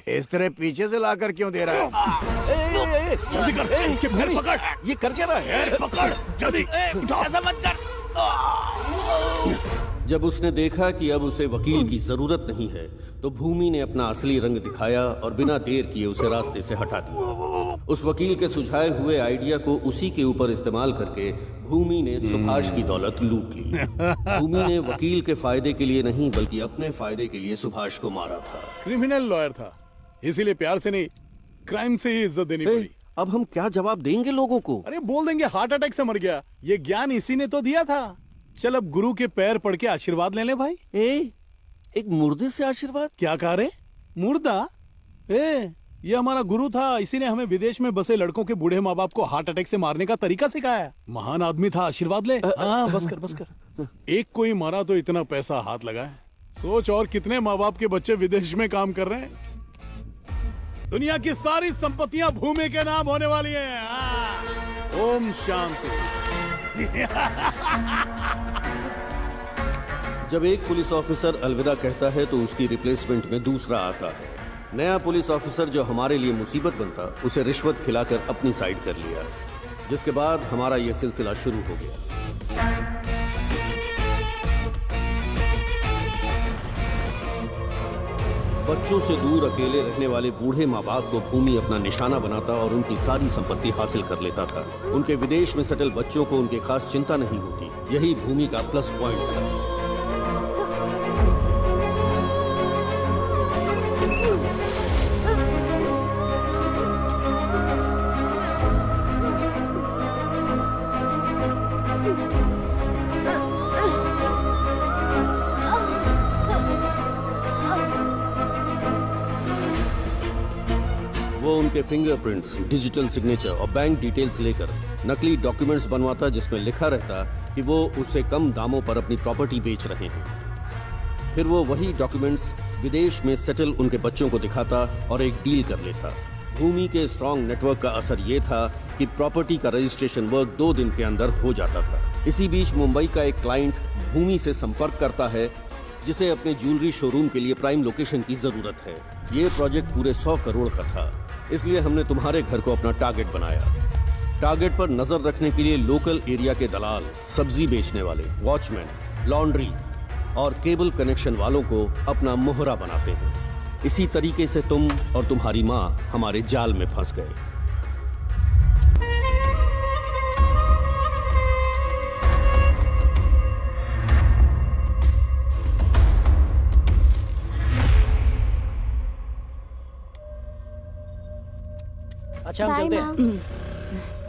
इस तरह पीछे से लाकर क्यों दे रहा है? जल्दी कर, इसके पैर पकड़। ये कर क्या रहा है? पैर पकड़, जल्दी। ऐसा मत कर। जब उसने देखा कि अब उसे वकील की जरूरत नहीं है, तो भूमि ने अपना असली रंग दिखाया और बिना देर किए उसे रास्ते से हटा दिया। उस वकील के सुझाए हुए आइडिया को उसी के ऊपर इस्तेमाल करके भूमि ने सुभाष की दौलत लूट ली। भूमि ने वकील के फायदे के लिए नहीं बल्कि अपने फायदे के लिए सुभाष को मारा था। क्रिमिनल लॉयर था, इसीलिए प्यार से नहीं, क्राइम से ही इज्जत देनी पड़ी। अब हम क्या जवाब देंगे लोगों को? अरे बोल देंगे हार्ट अटैक से मर गया। ये ज्ञान इसी ने तो दिया था। चल अब गुरु के पैर पड़ के आशीर्वाद ले ले भाई। एक मुर्दे से आशीर्वाद? क्या कह रहे? मुर्दा? ये हमारा गुरु था, इसी ने हमें विदेश में बसे लड़कों के बूढ़े माँ बाप को हार्ट अटैक से मारने का तरीका सिखाया। महान आदमी था, आशीर्वाद ले। हाँ बस कर बस कर। एक कोई मारा तो इतना पैसा हाथ लगा है। सोच और कितने माँ बाप के बच्चे विदेश में काम कर रहे हैं। दुनिया की सारी संपत्तियां भूमि के नाम होने वाली हैं। ओम शांति। जब एक पुलिस ऑफिसर अलविदा कहता है तो उसकी रिप्लेसमेंट में दूसरा आता है। नया पुलिस ऑफिसर जो हमारे लिए मुसीबत बनता, उसे रिश्वत खिलाकर अपनी साइड कर लिया, जिसके बाद हमारा यह सिलसिला शुरू हो गया। बच्चों से दूर अकेले रहने वाले बूढ़े माँ बाप को भूमि अपना निशाना बनाता और उनकी सारी संपत्ति हासिल कर लेता था। उनके विदेश में सेटल बच्चों को उनकी खास चिंता नहीं होती। यही भूमि का प्लस पॉइंट था। वो उनके फिंगरप्रिंट्स, डिजिटल सिग्नेचर और बैंक डिटेल्स लेकर नकली डॉक्यूमेंट्स बनवाता, जिसमें लिखा रहता कि वो उससे कम दामों पर अपनी प्रॉपर्टी बेच रहे हैं। फिर वो वही डॉक्यूमेंट्स विदेश में सेटल उनके बच्चों को दिखाता और एक डील कर लेता। भूमि के स्ट्रॉन्ग नेटवर्क का असर ये था कि प्रॉपर्टी का रजिस्ट्रेशन वर्क 2 दिन के अंदर हो जाता था। इसी बीच मुंबई का एक क्लाइंट भूमि से संपर्क करता है, जिसे अपने ज्वेलरी शोरूम के लिए प्राइम लोकेशन की जरूरत है। ये प्रोजेक्ट पूरे 100 करोड़ का था, इसलिए हमने तुम्हारे घर को अपना टारगेट बनाया। टारगेट पर नजर रखने के लिए लोकल एरिया के दलाल, सब्जी बेचने वाले, वॉचमैन, लॉन्ड्री और केबल कनेक्शन वालों को अपना मोहरा बनाते हैं। इसी तरीके से तुम और तुम्हारी माँ हमारे जाल में फंस गए। अच्छा हम बाय चलते माँ। हैं।